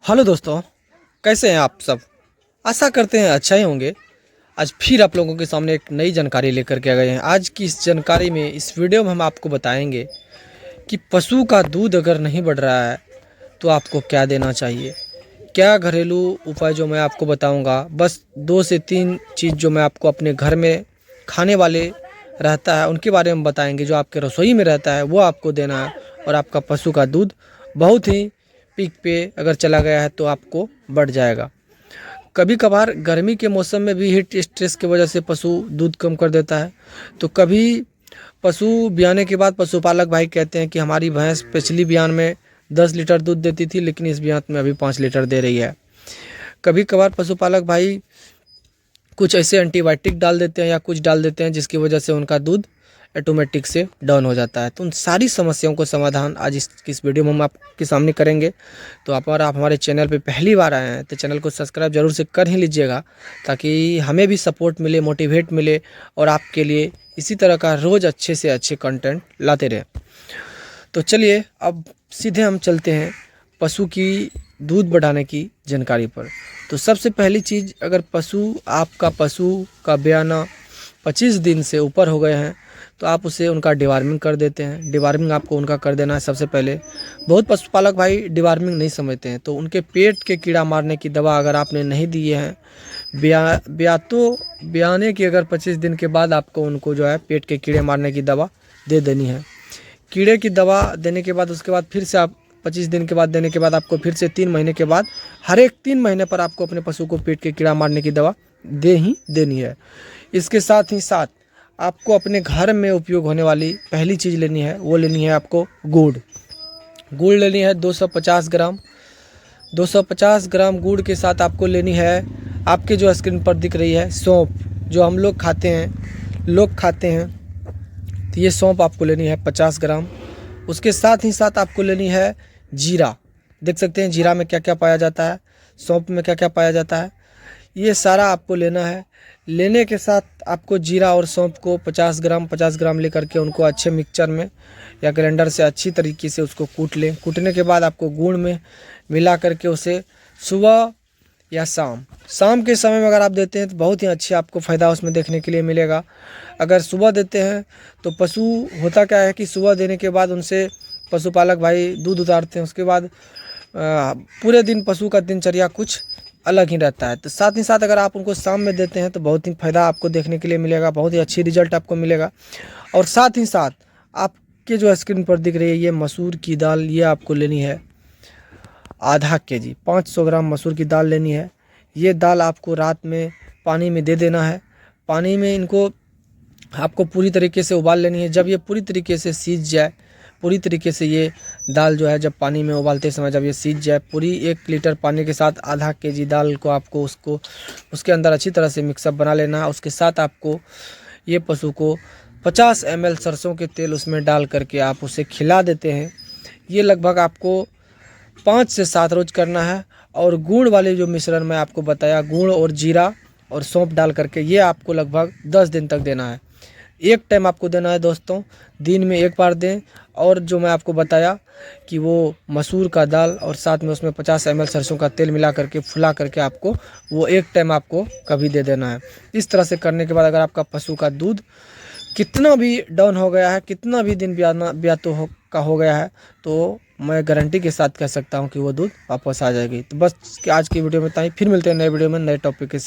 Hello दोस्तों, कैसे हैं आप सब। आशा करते हैं अच्छा ही होंगे। आज फिर आप लोगों के सामने एक नई जानकारी लेकर के आ गए हैं। आज की इस जानकारी में, इस वीडियो में हम आपको बताएंगे कि पशु का दूध अगर नहीं बढ़ रहा है तो आपको क्या देना चाहिए। क्या घरेलू उपाय जो मैं आपको बताऊंगा, बस 2 से 3 चीज़ जो मैं आपको अपने घर में खाने वाले रहता है उनके बारे में बताएंगे। जो आपके रसोई में रहता है वो आपको देना है और आपका पशु का दूध बहुत ही पीक पे अगर चला गया है तो आपको बढ़ जाएगा। कभी कभार गर्मी के मौसम में भी हीट स्ट्रेस की वजह से पशु दूध कम कर देता है। तो कभी पशु ब्याने के बाद पशुपालक भाई कहते हैं कि हमारी भैंस पिछली ब्यान में 10 लीटर दूध देती थी, लेकिन इस ब्यान में अभी 5 लीटर दे रही है। कभी कभार पशुपालक भाई कुछ ऐसे एंटीबायोटिक डाल देते हैं या कुछ डाल देते हैं जिसकी वजह से उनका दूध ऑटोमेटिक से डाउन हो जाता है। तो उन सारी समस्याओं को समाधान आज इस वीडियो में हम आपके सामने करेंगे। तो आप हमारे चैनल पे पहली बार आए हैं तो चैनल को सब्सक्राइब जरूर से कर ही लीजिएगा, ताकि हमें भी सपोर्ट मिले, मोटिवेट मिले और आपके लिए इसी तरह का रोज़ अच्छे से अच्छे कंटेंट लाते रहें। तो चलिए अब सीधे हम चलते हैं पशु की दूध बढ़ाने की जानकारी पर। तो सबसे पहली चीज़, अगर आपका पशु का ब्याना 25 दिन से ऊपर हो गए हैं तो आप उसे उनका डिवार्मिंग कर देते हैं। डिवार्मिंग आपको उनका कर देना है सबसे पहले। बहुत पशुपालक भाई डिवार्मिंग नहीं समझते हैं, तो उनके पेट के कीड़ा मारने की दवा अगर आपने नहीं दिए हैं, ब्याने की अगर 25 दिन के बाद आपको उनको जो है पेट के कीड़े मारने की दवा दे देनी है। कीड़े की दवा देने के बाद उसके बाद फिर से आप 25 दिन के बाद देने के बाद आपको फिर से 3 महीने के बाद हर एक 3 महीने पर आपको अपने पशु को पेट के कीड़ा मारने की दवा दे ही देनी है। इसके साथ ही साथ आपको अपने घर में उपयोग होने वाली पहली चीज़ लेनी है, वो लेनी है आपको गुड़ लेनी है 250 ग्राम। 250 ग्राम गुड़ के साथ आपको लेनी है, आपके जो स्क्रीन पर दिख रही है, सौंफ। जो हम लोग खाते हैं तो ये सौंफ आपको लेनी है 50 ग्राम। उसके साथ ही साथ आपको लेनी है जीरा। देख सकते हैं जीरा में क्या क्या पाया जाता है, सौंफ में क्या क्या पाया जाता है, ये सारा आपको लेना है। लेने के साथ आपको जीरा और सौंफ को 50 ग्राम लेकर के उनको अच्छे मिक्सचर में या ग्राइंडर से अच्छी तरीके से उसको कूट लें। कूटने के बाद आपको गुड़ में मिला करके उसे सुबह या शाम के समय में अगर आप देते हैं तो बहुत ही अच्छी आपको फ़ायदा उसमें देखने के लिए मिलेगा। अगर सुबह देते हैं तो पशु होता क्या है कि सुबह देने के बाद उनसे पशुपालक भाई दूध उतारते हैं, उसके बाद पूरे दिन पशु का दिनचर्या कुछ अलग ही रहता है। तो साथ ही साथ अगर आप उनको शाम में देते हैं तो बहुत ही फ़ायदा आपको देखने के लिए मिलेगा, बहुत ही अच्छी रिजल्ट आपको मिलेगा। और साथ ही साथ आपके जो स्क्रीन पर दिख रही है ये मसूर की दाल, ये आपको लेनी है आधा केजी। 500 ग्राम मसूर की दाल लेनी है। ये दाल आपको रात में पानी में दे देना है। पानी में इनको आपको पूरी तरीके से उबाल लेनी है। जब ये पूरी तरीके से सीज जाए, पूरी तरीके से ये दाल जो है जब पानी में उबालते समय जब ये सीज जाए, पूरी 1 लीटर पानी के साथ आधा केजी दाल को आपको उसके अंदर अच्छी तरह से मिक्सअप बना लेना है। उसके साथ आपको ये पशु को 50 ml सरसों के तेल उसमें डाल करके आप उसे खिला देते हैं। ये लगभग आपको 5 से 7 रोज करना है। और गुड़ वाले जो मिश्रण मैं आपको बताया, गुड़ और जीरा और सौंफ डाल करके, ये आपको लगभग 10 दिन तक देना है। एक टाइम आपको देना है दोस्तों, दिन में एक बार दें। और जो मैं आपको बताया कि वो मसूर का दाल और साथ में उसमें 50 ml सरसों का तेल मिला करके फुला करके आपको वो एक टाइम आपको कभी दे देना है। इस तरह से करने के बाद अगर आपका पशु का दूध कितना भी डाउन हो गया है, कितना भी दिन ब्यातो हो गया है, तो मैं गारंटी के साथ कह सकता हूँ कि वो दूध वापस आ जाएगी। तो बस आज की वीडियो में इतना ही। फिर मिलते हैं नए वीडियो में नए टॉपिक के साथ।